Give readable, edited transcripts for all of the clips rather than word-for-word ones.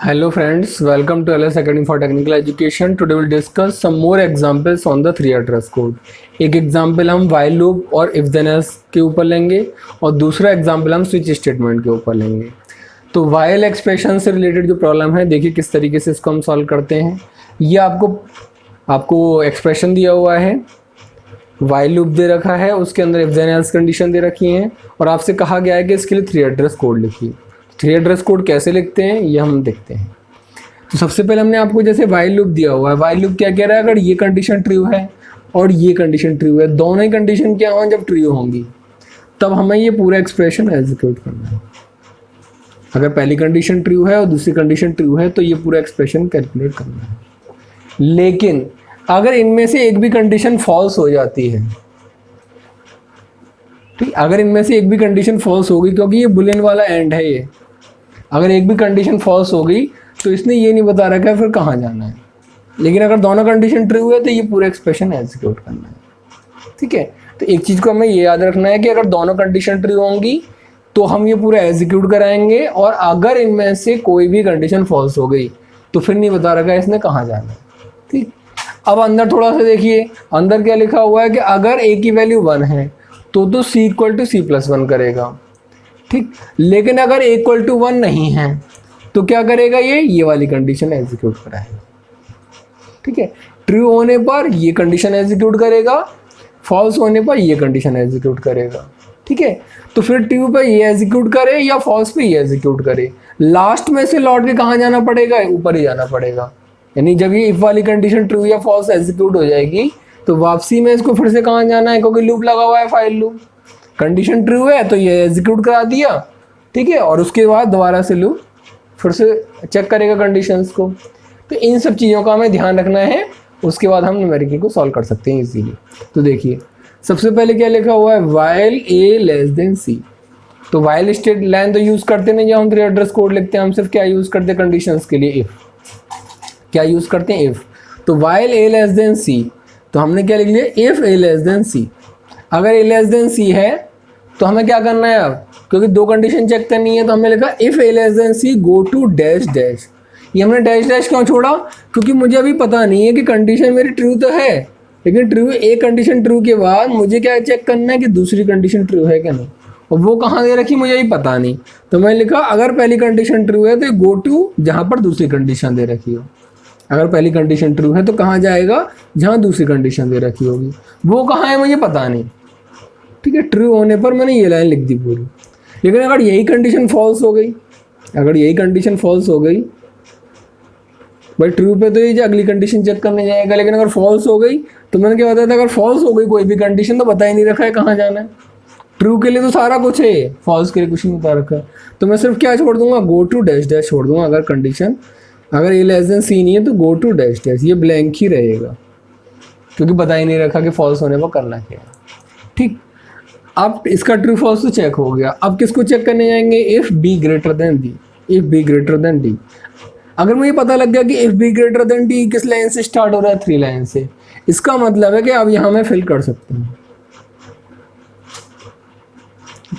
Hello friends, welcome to LS Academy for Technical Education. Today we'll discuss some more examples on the 3 address code. एक example हम while loop और if then else के ऊपर लेंगे और दूसरा example हम स्विच स्टेटमेंट के ऊपर लेंगे। तो while एक्सप्रेशन से रिलेटेड जो प्रॉब्लम है, देखिए किस तरीके से इसको हम सॉल्व करते हैं। ये आपको एक्सप्रेशन दिया हुआ है, while लूप दे रखा है, उसके अंदर if then else कंडीशन दे रखी है और आपसे कहा गया है कि इसके लिए 3 एड्रेस कोड लिखिए। 3 एड्रेस कोड कैसे लिखते हैं ये हम देखते हैं। तो सबसे पहले हमने आपको जैसे while लूप दिया हुआ है, while लूप क्या कह रहा है, अगर ये कंडीशन ट्रू है और ये कंडीशन ट्रू है, दोनों ही कंडीशन क्या हों जब ट्रू होंगी, तब हमें ये पूरा एक्सप्रेशन एग्जीक्यूट करना है। अगर पहली कंडीशन ट्रू है और दूसरी कंडीशन ट्रू है तो ये पूरा एक्सप्रेशन कैलकुलेट करना है। लेकिन अगर इनमें से एक भी कंडीशन फॉल्स हो जाती है, ठीक, अगर इनमें से एक भी कंडीशन फॉल्स होगी, क्योंकि ये बुलियन वाला एंड है, ये अगर एक भी कंडीशन फॉल्स हो गई तो इसने ये नहीं बता रखा है फिर कहाँ जाना है। लेकिन अगर दोनों कंडीशन ट्रू है तो ये पूरा एक्सप्रेशन एग्जीक्यूट करना है। ठीक है, तो एक चीज़ को हमें ये याद रखना है कि अगर दोनों कंडीशन ट्रू होंगी तो हम ये पूरा एग्जीक्यूट कराएंगे, और अगर इनमें से कोई भी कंडीशन फॉल्स हो गई तो फिर नहीं बता रखा है इसने कहाँ जाना है। ठीक, अब अंदर थोड़ा सा देखिए, अंदर क्या लिखा हुआ है कि अगर a की वैल्यू 1 है तो c इक्वल टू c+1 करेगा। ठीक, लेकिन अगर a इक्वल टू 1 नहीं है तो क्या करेगा, ये वाली कंडीशन एग्जीक्यूट कराएगा। ठीक है, ट्रू होने पर ये कंडीशन एग्जीक्यूट करेगा, फॉल्स होने पर ये कंडीशन एग्जीक्यूट करेगा। ठीक है, तो फिर ट्रू पे ये एग्जीक्यूट करे या फॉल्स पे ये एग्जीक्यूट करे, लास्ट में से लौट के कहाँ जाना पड़ेगा, ऊपर ही जाना पड़ेगा। यानी जब ये इफ वाली कंडीशन ट्रू या फॉल्स एग्जीक्यूट हो जाएगी तो वापसी में इसको फिर से कहाँ जाना है, क्योंकि लूप लगा हुआ है, फाइल लूप। कंडीशन ट्रू है तो ये एग्जीक्यूट करा दिया, ठीक है, और उसके बाद दोबारा से लूप फिर से चेक करेगा कंडीशंस को। तो इन सब चीज़ों का हमें ध्यान रखना है, उसके बाद हम न्यूमेरिकल को सॉल्व कर सकते हैं इजीली। तो देखिए सबसे पहले क्या लिखा हुआ है, while a less than c। तो while स्टेट लाइन तो यूज़ करते नहीं, जब हम 3 एड्रेस कोड लिखते हैं हम सिर्फ क्या यूज़ करते हैं, कंडीशंस के लिए इफ़। क्या यूज़ करते हैं, इफ़। तो while a less than c, तो हमने क्या लिख लिया, if a less than c। अगर a लेस देन c है तो हमें क्या करना है अब, क्योंकि 2 कंडीशन चेक करनी है, तो हमने लिखा if a less than c go to dash dash. ये हमने डैश डैश क्यों छोड़ा, क्योंकि मुझे अभी पता नहीं है कि कंडीशन मेरी ट्रू तो है, लेकिन ट्रू, एक कंडीशन ट्रू के बाद मुझे क्या चेक करना है कि दूसरी कंडीशन ट्रू है क्या नहीं, और वो कहाँ दे रखी मुझे भी पता नहीं। तो मैंने लिखा अगर पहली कंडीशन ट्रू है तो गो टू जहाँ पर दूसरी कंडीशन दे रखी हो। अगर पहली कंडीशन ट्रू है तो कहाँ जाएगा, जहाँ दूसरी कंडीशन दे रखी होगी, वो कहाँ है मुझे पता नहीं। ठीक है, ट्रू होने पर मैंने ये लाइन लिख दी पूरी। लेकिन अगर यही कंडीशन फॉल्स हो गई, अगर यही कंडीशन फॉल्स हो गई, भाई ट्रू पे तो ये अगली कंडीशन चेक करने जाएगा, लेकिन अगर फॉल्स हो गई तो मैंने क्या बताया था, अगर फॉल्स हो गई कोई भी कंडीशन तो बता ही नहीं रखा है कहाँ जाना है। ट्रू के लिए तो सारा कुछ है, फॉल्स के लिए कुछ नहीं बता रखा है, तो मैं सिर्फ क्या छोड़ दूंगा, गो टू डैश डैश छोड़ दूंगा। अगर कंडीशन, अगर ए लेस देन सी नहीं है तो गो टू डैश डैश, ये ब्लैंक ही रहेगा क्योंकि बता ही नहीं रखा कि फॉल्स होने पर करना क्या है। ठीक, अब इसका ट्रू फॉल्स तो चेक हो गया। अब किसको चेक करने जाएंगे, if be greater than D. If be greater than D, अगर मुझे पता लग गया कि if be greater than D किस लाइन से स्टार्ट हो रहा है, 3 लाइन से, इसका मतलब है कि अब यहाँ मैं फिल कर सकता हूँ।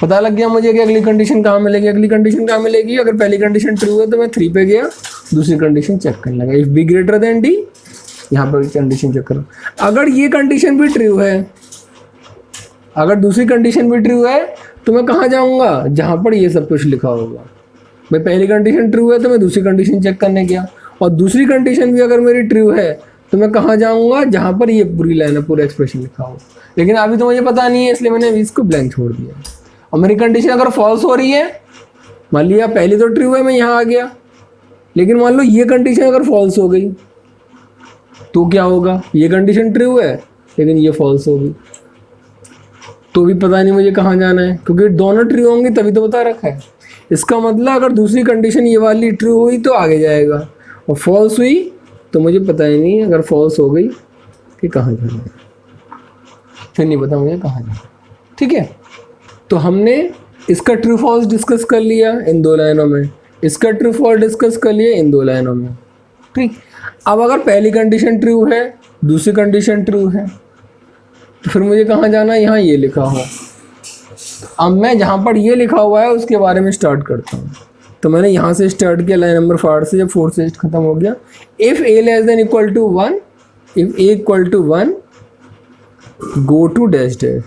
पता लग गया मुझे कि अगली कंडीशन कहाँ मिलेगी, अगली कंडीशन कहाँ मिलेगी, अगर पहली कंडीशन ट्रू है तो मैं 3 पे गया, दूसरी कंडीशन चेक करने लगा, if be greater than D, यहाँ पर कंडीशन चेक करो। अगर ये कंडीशन भी ट्रू है, अगर दूसरी कंडीशन भी ट्रू है तो मैं कहाँ जाऊँगा, जहाँ पर ये सब कुछ लिखा होगा। भाई पहली कंडीशन ट्रू है तो मैं दूसरी कंडीशन चेक करने गया, और दूसरी कंडीशन भी अगर मेरी ट्रू है तो मैं कहाँ जाऊँगा, जहाँ पर ये पूरी लाइन है, पूरा एक्सप्रेशन लिखा हो। लेकिन अभी तो मुझे पता नहीं है, इसलिए मैंने अभी इसको ब्लैंक छोड़ दिया। और मेरी कंडीशन अगर फॉल्स हो रही है, मान लिया पहली तो ट्रू है, मैं यहाँ आ गया, लेकिन मान लो ये कंडीशन अगर फॉल्स हो गई तो क्या होगा, ये कंडीशन ट्रू है लेकिन ये फॉल्स हो गई तो भी पता नहीं मुझे कहाँ जाना है, क्योंकि दोनों ट्रू होंगे तभी तो बता रखा है। इसका मतलब अगर दूसरी कंडीशन ये वाली ट्रू हुई तो आगे जाएगा, और फॉल्स हुई तो मुझे पता ही नहीं अगर फॉल्स हो गई कि कहाँ जाना है, फिर नहीं पता मुझे कहाँ जाना है। ठीक है, तो हमने इसका ट्रू फॉल्स डिस्कस कर लिया इन 2 लाइनों में, इसका ट्रू फॉल्स डिस्कस कर लिया इन 2 लाइनों में। ठीक, अब अगर पहली कंडीशन ट्रू है, दूसरी कंडीशन ट्रू है, तो फिर मुझे कहाँ जाना है, यहाँ ये लिखा हुआ। अब मैं जहाँ पर ये लिखा हुआ है उसके बारे में स्टार्ट करता हूँ। तो मैंने यहाँ से स्टार्ट किया लाइन नंबर 5 से, जब 4 से खत्म हो गया। If A less than equal to 1, if A equal to 1 go to dash dash.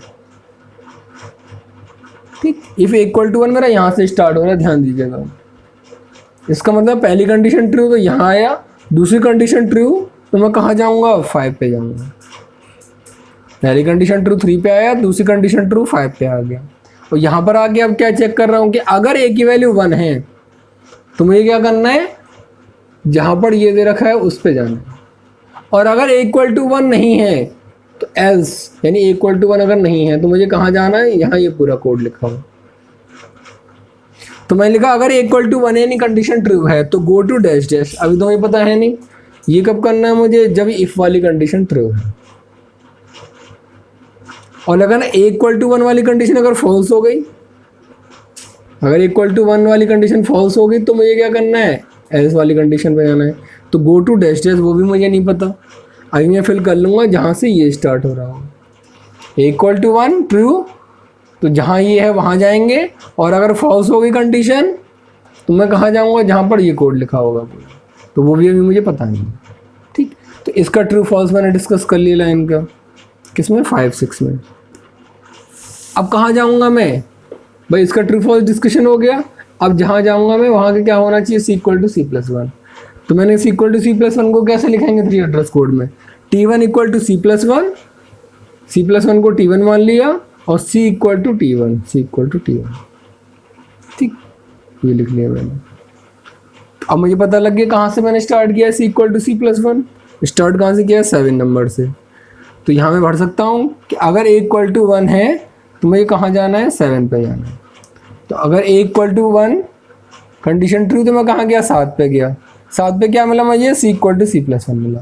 ठीक, इफ ए इक्वल टू 1 मेरा यहाँ से स्टार्ट हो रहा है, ध्यान दीजिएगा। इसका मतलब पहली कंडीशन ट्रू तो यहाँ आया, दूसरी कंडीशन ट्रू तो मैं कहाँ जाऊँगा, 5 पे जाऊँगा। पहली कंडीशन ट्रू 3 पे आया, दूसरी कंडीशन ट्रू 5 पे आ गया। और यहाँ पर आके अब क्या चेक कर रहा हूँ कि अगर ए की वैल्यू 1 है तो मुझे क्या करना है, जहाँ पर ये दे रखा है उस पे जाना है। और अगर ए इक्वल टू 1 नहीं है तो एल्स, यानी ए इक्वल टू 1 अगर नहीं है तो मुझे कहाँ जाना है, यहाँ ये पूरा कोड लिखा हुआ। तो मैंने लिखा अगर ए इक्वल टू 1 यानी कंडीशन ट्रू है तो गो टू डैश डैश। अभी तो मुझे पता है नहीं ये कब करना है मुझे, जब इफ वाली कंडीशन ट्रू है। और अगर ए इक्वल टू 1 वाली कंडीशन अगर फॉल्स हो गई, अगर इक्वल टू 1 वाली कंडीशन फॉल्स हो गई तो मुझे क्या करना है, एल्स वाली कंडीशन पे जाना है। तो गो टू डैश डैश वो भी मुझे नहीं पता, अभी मैं फिल कर लूँगा जहाँ से ये स्टार्ट हो रहा हो। ए इक्वल टू 1 ट्रू तो जहाँ ये है वहाँ जाएंगे, और अगर फॉल्स हो गई कंडीशन तो मैं कहाँ जाऊँगा, जहाँ पर ये कोड लिखा होगा पूरा, तो वो भी अभी मुझे पता नहीं। ठीक, तो इसका ट्रू फॉल्स मैंने डिस्कस कर लिया लाइन का, किसमें, 5, 6 में। अब कहाँ जाऊँगा मैं भाई, इसका ट्रू फॉल्स डिस्कशन हो गया। अब जहाँ जाऊँगा मैं वहाँ के क्या होना चाहिए, C equal to C plus 1। तो मैंने C equal to C plus 1 को कैसे लिखेंगे 3 एड्रेस कोड में, T1 equal to C plus 1, C plus 1 को T1 मान लिया, और C equal to T1, C equal to T1। ठीक, ये लिख लिया मैंने। अब मुझे पता लग गया कहाँ से मैंने स्टार्ट किया, C equal to C plus 1। Start कहाँ से किया, 7 नंबर से। तो यहाँ मैं भर सकता हूँ कि अगर ए इक्वल टू 1 है तो मुझे कहाँ जाना है, 7 पे जाना है। तो अगर ए इक्वल टू 1 कंडीशन ट्रू तो मैं कहाँ गया, 7 पे गया। 7 पे क्या मिला मुझे, सी इक्वल टू सी प्लस 1 मिला।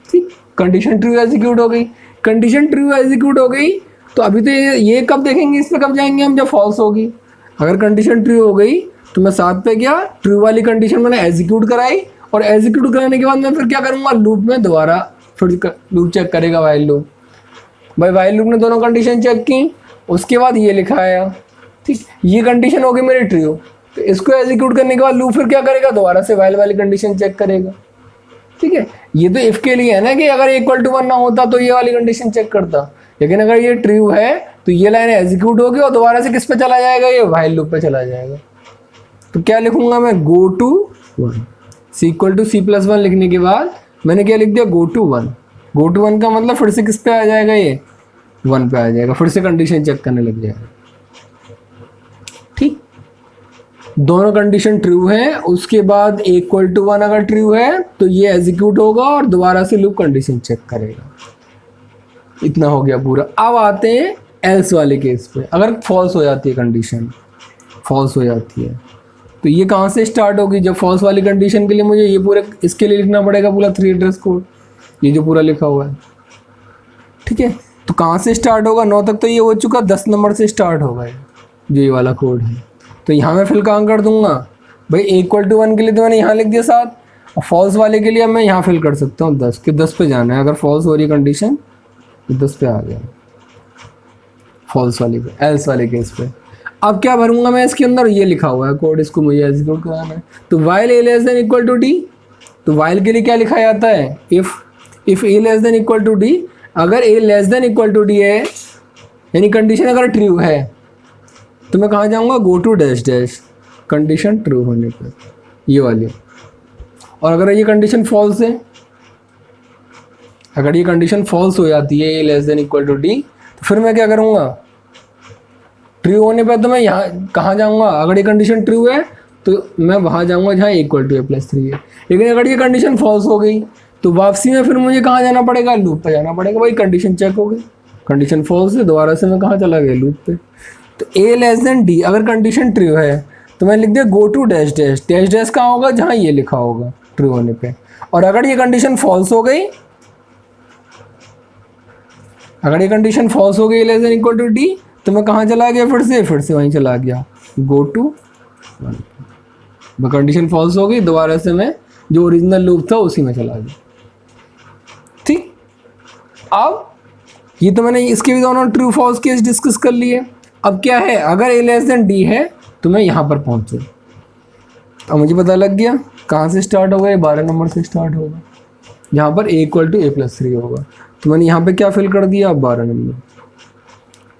ठीक, कंडीशन ट्रू एग्जीक्यूट हो गई। कंडीशन ट्रू एग्जीक्यूट हो गई तो अभी तो ये कब देखेंगे, इस पे कब जाएंगे हम, जब फॉल्स होगी। अगर कंडीशन ट्रू हो गई तो मैं 7 पे गया, ट्रू वाली कंडीशन मैंने एग्जीक्यूट कराई, और एग्जीक्यूट कराने के बाद मैं फिर क्या करूँगा, लूप में दोबारा फिर लूप चेक करेगा, वाइल लूप। भाई वाइल लूप ने दोनों कंडीशन चेक की, उसके बाद ये लिखा आया। ठीक, ये कंडीशन हो गई मेरी ट्रू, तो इसको एग्जीक्यूट करने के बाद लूप फिर क्या करेगा, दोबारा से वाइल वाली कंडीशन चेक करेगा। ठीक है, ये तो इफ के लिए है ना कि अगर इक्वल टू 1 ना होता तो ये वाली कंडीशन चेक करता, लेकिन अगर ये ट्रू है तो ये लाइन एग्जीक्यूट होगी और दोबारा से किस पे चला जाएगा, ये वाइल लूप पे चला जाएगा। तो क्या लिखूंगा मैं, go to 1, C equal to C plus 1 लिखने के बाद मैंने क्या लिख दिया, गो टू 1। गो टू 1 का मतलब फिर से किस पे आ जाएगा, ये 1 पे आ जाएगा, फिर से कंडीशन चेक करने लग जाएगा। ठीक, दोनों कंडीशन ट्रू है, उसके बाद इक्वल टू 1 अगर ट्रू है तो ये एग्जीक्यूट होगा और दोबारा से लूप कंडीशन चेक करेगा। इतना हो गया पूरा। अब आते हैं एल्स वाले केस पे। अगर फॉल्स हो जाती है कंडीशन, फॉल्स हो जाती है तो ये कहाँ से स्टार्ट होगी, जब फॉल्स वाली कंडीशन के लिए मुझे ये पूरे इसके लिए लिखना पड़ेगा पूरा 3 एड्रेस कोड, ये जो पूरा लिखा हुआ है। ठीक है, तो कहाँ से स्टार्ट होगा, 9 तक तो ये हो चुका, 10 नंबर से स्टार्ट होगा जो ये वाला कोड है। तो यहाँ मैं फिल कहाँ कर दूंगा भाई, इक्वल टू 1 के लिए तो मैंने यहाँ लिख दिया 7, और फॉल्स वाले के लिए अब मैं यहाँ फिल कर सकता हूँ 10, कि 10 पे जाना है। अगर फॉल्स हो रही कंडीशन तो 10 पे आ गया, फॉल्स वाली पे, एल्स वाले केस पे। अब क्या भरूंगा मैं इसके अंदर, ये लिखा हुआ है कोड, इसको मुझे एग्जीक्यूट कराना है। तो while A less than equal to D, तो वाइल के लिए क्या लिखा जाता है, if A less than equal to D. अगर A less than equal to D है, यानी कंडीशन अगर ट्रू है, तो मैं कहाँ जाऊँगा, go to dash dash, condition true होने पर, ये वाली। और अगर ये कंडीशन फॉल्स है, अगर ये कंडीशन फॉल्स हो जाती है, A less than equal to D, तो फिर मैं क्या करूँगा, ट्रू होने पर तो मैं यहाँ कहाँ जाऊँगा, अगर ये कंडीशन ट्रू है तो मैं वहाँ जाऊँगा जहाँ इक्वल टू a+3 है। लेकिन अगर ये कंडीशन फॉल्स हो गई तो वापसी में फिर मुझे कहाँ जाना पड़ेगा, लूप पे जाना पड़ेगा। भाई कंडीशन चेक हो गई, कंडीशन फॉल्स है, दोबारा से मैं कहाँ चला गया, लूप पे। तो a लेस देन d अगर कंडीशन ट्रू है तो मैं लिख दिया go to dash dash. Dash dash कहाँ होगा, जहाँ ये लिखा होगा ट्रू होने पे। और अगर ये कंडीशन फॉल्स हो गई, अगर ये कंडीशन फॉल्स हो गई less than equal to D, तो मैं कहाँ चला गया, फिर से वहीं चला गया, गो टू 1। कंडीशन फॉल्स हो गई, दोबारा से मैं जो ओरिजिनल लूप था उसी में चला गया। ठीक, अब ये तो मैंने इसके भी दोनों ट्रू फॉल्स केस डिस्कस कर लिए। अब क्या है, अगर a लेस देन d है तो मैं यहाँ पर पहुँचूँ, अब मुझे पता लग गया कहाँ से स्टार्ट होगा, ये 12 नंबर से स्टार्ट होगा, जहाँ पर a इक्वल टू a+3 होगा। तो मैंने यहाँ पे क्या फिल कर दिया, अब 12 नंबर।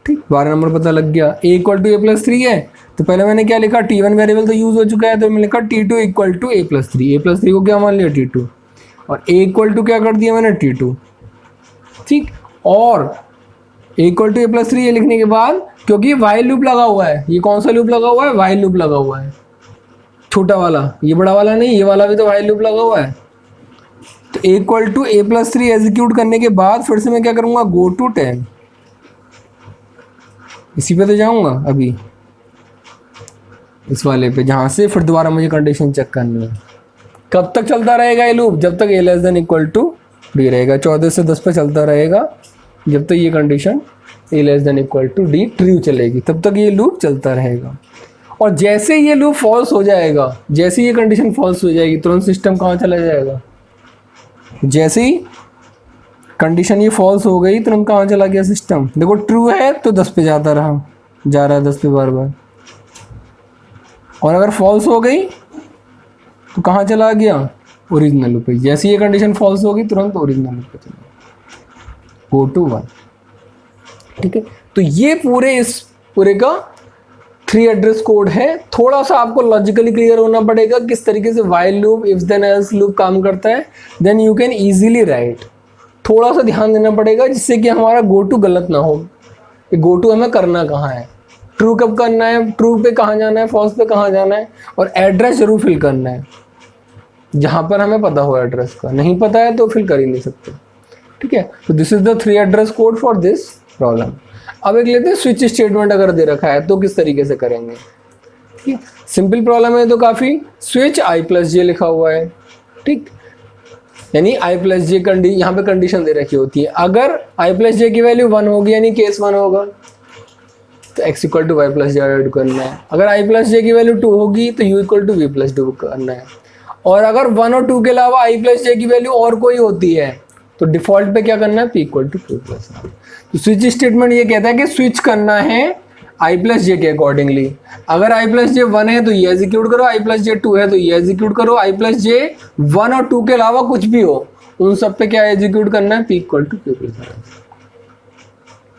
ठीक, 12 नंबर पता लग गया। a इक्वल टू a+3 है, तो पहले मैंने क्या लिखा, T1 वेरिएबल तो यूज़ हो चुका है, तो मैंने लिखा T2 equal to a+3। a+3 को क्या मान लिया, T2, और a इक्वल टू क्या कर दिया मैंने, T2। ठीक, और a इक्वल टू a+3 ये लिखने के बाद, क्योंकि वाइल लूप लगा हुआ है, ये कौन सा लूप लगा हुआ है, वाइल लूप लगा हुआ है, छोटा वाला, ये बड़ा वाला नहीं, ये वाला भी तो वाइल लूप लगा हुआ है। तो a equal to a+3 execute करने के बाद फिर से मैं क्या करूँगा, गो टू 10, इसी पे तो जाऊँगा अभी, इस वाले पे, जहाँ से फिर दोबारा मुझे कंडीशन चेक करनी है। कब तक चलता रहेगा ये लूप, जब तक a less than equal to d रहेगा। 14 से 10 पे चलता रहेगा, जब तक ये condition a less than equal to d true चलेगी, तब तक ये लूप चलता रहेगा। और जैसे ये लूप फॉल्स हो जाएगा, जैसे ये कंडीशन फॉल्स हो जाएगी, तुरंत सिस्टम कहाँ चला जाएगा, जैसे ही कंडीशन ये फॉल्स हो गई तुरंत कहाँ चला गया सिस्टम। देखो ट्रू है तो 10 पे जाता रहा, जा रहा है 10 पे बार बार, और अगर फॉल्स हो गई तो कहाँ चला गया, ओरिजिनल लूप पे। जैसे ये कंडीशन फॉल्स होगी तुरंत ओरिजिनल लूप पे चला गो टू 1। ठीक है, तो ये इस पूरे का 3 एड्रेस कोड है। थोड़ा सा आपको लॉजिकली क्लियर होना पड़ेगा किस तरीके से while loop, if then else loop काम करता है, then you can easily write. थोड़ा सा ध्यान देना पड़ेगा जिससे कि हमारा गो टू गलत ना हो, कि गो टू हमें करना कहाँ है, ट्रू कब करना है, ट्रू पे कहाँ जाना है, फॉल्स पे कहाँ जाना है, और एड्रेस जरूर फिल करना है जहाँ पर हमें पता हो एड्रेस का। नहीं पता है तो फिल कर ही नहीं सकते। ठीक है, तो this is the 3 address code for this problem. अब एक लेते हैं स्विच स्टेटमेंट, अगर दे रखा है तो किस तरीके से करेंगे। ठीक है, सिंपल प्रॉब्लम है तो काफ़ी, स्विच i+j लिखा हुआ है। ठीक, यानी i+j यहाँ पे कंडीशन दे रखी होती है, अगर i+j की वैल्यू 1 होगी यानी केस 1 होगा तो x equal to y+j add करना है। अगर i+j की वैल्यू 2 होगी तो u इक्वल टू v+2 करना है। और अगर 1 और 2 के अलावा i+j की वैल्यू और कोई होती है तो डिफॉल्ट पे क्या करना है, p equal to q plus r। तो स्विच स्टेटमेंट ये कहता है कि स्विच करना है i+j के अकॉर्डिंगली। अगर i+j 1 है तो ये एग्जीक्यूट करो, i+j 2 है तो ये एग्जीक्यूट करो, i+j 1 और 2 के अलावा कुछ भी हो उन सब पे क्या एग्जीक्यूट करना है, p equal to q plus r।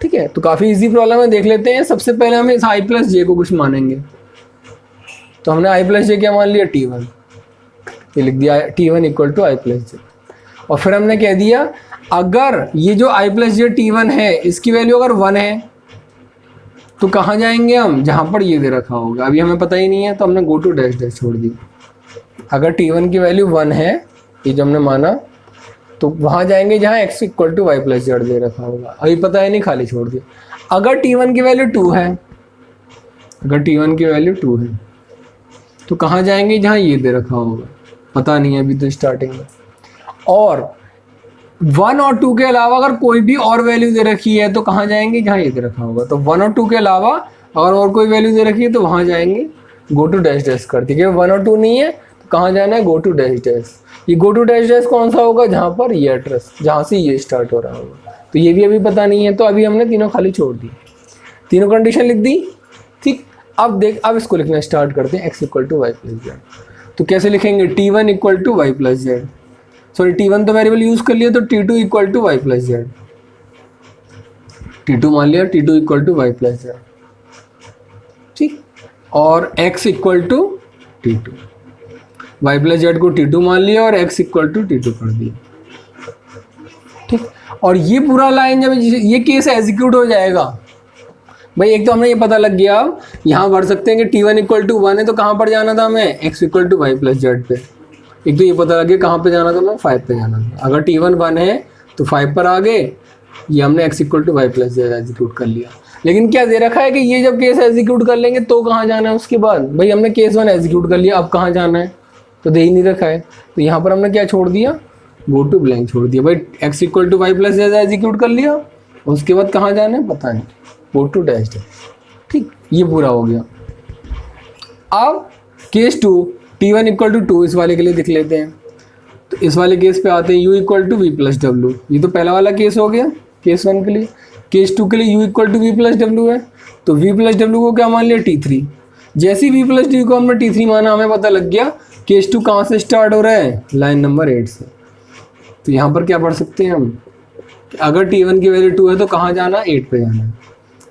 ठीक है, तो काफ़ी इजी प्रॉब्लम है, देख लेते हैं। सबसे पहले हम इस i+j को कुछ मानेंगे, तो हमने i+j क्या मान लिया, t1, ये लिख दिया t1 इक्वल टू i+j। और फिर हमने कह दिया अगर ये जो i+j t1 है इसकी वैल्यू अगर 1 है तो कहाँ जाएंगे हम, जहाँ पर ये दे रखा होगा। अभी हमें पता ही नहीं है तो हमने गो टू डैश डैश छोड़ दी। अगर t1 की वैल्यू 1 है, ये जो हमने माना, तो वहाँ जाएंगे जहाँ x इक्वल टू y+z दे रखा होगा। अभी पता है नहीं, खाली छोड़ दिया। अगर t1 की वैल्यू 2 है, अगर t1 की वैल्यू 2 है तो कहाँ जाएंगे, जहाँ ये दे रखा होगा, पता नहीं है अभी तो स्टार्टिंग में। और 1 और 2 के अलावा अगर कोई भी और वैल्यू दे रखी है तो कहाँ जाएंगे, जहाँ ये दे रखा होगा। तो 1 और 2 के अलावा अगर और कोई वैल्यू दे रखी है तो वहाँ जाएंगे गो टू डैश डैश करती है। 1 और 2 नहीं है तो कहाँ जाना है, गो टू डैश डैश। ये गो टू डैश डैश कौन सा होगा, जहाँ पर ये एड्रेस, जहाँ से ये स्टार्ट हो रहा होगा। तो ये भी अभी पता नहीं है, तो अभी हमने तीनों खाली छोड़ दी, तीनों कंडीशन लिख दी। ठीक, अब देख, अब इसको लिखना स्टार्ट करते हैं, x इक्वल टू y+z। तो कैसे लिखेंगे, t1 equal to y+z, sorry t1 तो वेरिएबल यूज कर लिया, तो t2 equal to y+z, t2 मान लिया, t2 इक्वल टू y+z। ठीक, और x equal to t2, y+z को t2 मान लिया और x इक्वल टू t2 कर दिया। ठीक, और ये पूरा लाइन जब ये केस एग्जीक्यूट हो जाएगा, भाई एक तो हमें ये पता लग गया, यहाँ भर सकते हैं कि t1 इक्वल टू 1 है तो कहाँ पर जाना था हमें, x इक्वल टू y+z पे। एक तो ये पता लग गया कहाँ पे जाना था, हमें 5 पे जाना था। अगर t1 1 है तो 5 पर आ गए, ये हमने x equal to y+z execute कर लिया। लेकिन क्या दे रखा है कि ये जब केस एग्जीक्यूट कर लेंगे तो कहाँ जाना है उसके बाद। भाई हमने केस 1 एग्जीक्यूट कर लिया, अब कहाँ जाना है तो दे ही नहीं रखा है, तो यहाँ पर हमने क्या छोड़ दिया, गो टू ब्लैंक छोड़ दिया। भाई x equal to y+z execute कर लिया, उसके बाद कहाँ जाना है पता नहीं, गो टू डैश डैश। ठीक, ये पूरा हो गया। अब केस 2, t1 इक्वल टू 2 इस वाले के लिए देख लेते हैं। तो इस वाले केस पे आते हैं, u इक्वल टू v+w। ये तो पहला वाला केस हो गया केस 1 के लिए। केस 2 के लिए u इक्वल टू v+w है, तो v+w को क्या मान लिया, t3। जैसे ही v प्लस डी को हमने t3 माना, हमें पता लग गया केस 2 कहाँ से स्टार्ट हो रहा है, लाइन नंबर 8 से। तो यहाँ पर क्या पढ़ सकते हैं हम, अगर t1 की वैल्यू 2 है तो कहाँ जाना, 8 पे जाना है।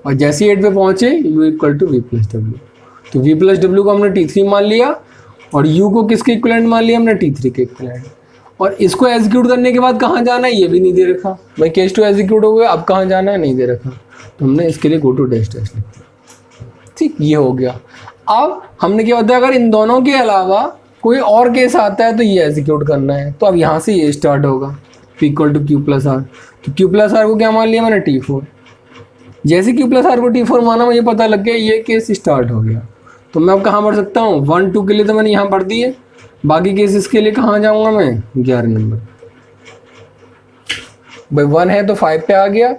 और जैसे ही 8 पे पहुँचे u equal to V plus W, तो v प्लस डब्ल्यू को हमने t3 मान लिया और u को किसके इक्विवेलेंट मान लिया हमने, t3 के इक्विवेलेंट। और इसको एग्जीक्यूट करने के बाद कहाँ जाना है ये भी नहीं दे रखा भाई, केस 2 एग्जीक्यूट हो गया, अब कहाँ जाना है नहीं दे रखा, तो हमने इसके लिए गो टू डैश डैश लिख दिया। ठीक, ये हो गया। अब हमने क्या होता है, अगर इन दोनों के अलावा कोई और केस आता है तो ये एग्जीक्यूट करना है, तो अब यहाँ से ये स्टार्ट होगा p equal to Q plus R. तो क्यू प्लस आर को क्या मान लिया मैंने, t4। जैसे क्यू प्लस आर को t4 माना, मुझे पता लग गया ये केस स्टार्ट हो गया। तो मैं अब कहाँ पढ़ सकता हूँ, 1 2 के लिए तो मैंने यहाँ पढ़ दी है, बाकी केसेस के लिए कहाँ जाऊँगा मैं, 11 नंबर। भाई 1 है तो 5 पे आ गया,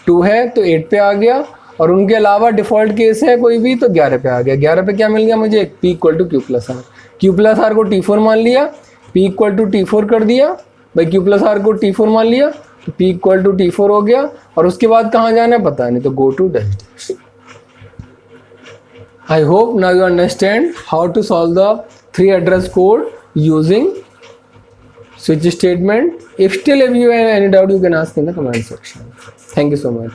2 है तो 8 पे आ गया, और उनके अलावा डिफ़ॉल्ट केस है कोई भी तो 11 पे आ गया। 11 पे क्या मिल गया मुझे, p equal to Q plus R. Q plus R को t4 मान लिया, p इक्वल टू t4 कर दिया। भाई क्यू प्लस आर को t4 मान लिया तो p इक्वल टू t4 हो गया, और उसके बाद कहाँ जाना है पता नहीं, तो go to dash dash. I hope now you understand how to solve the 3 address code using switch statement. If still if you have any doubt, you can ask in the comment section. Thank you so much.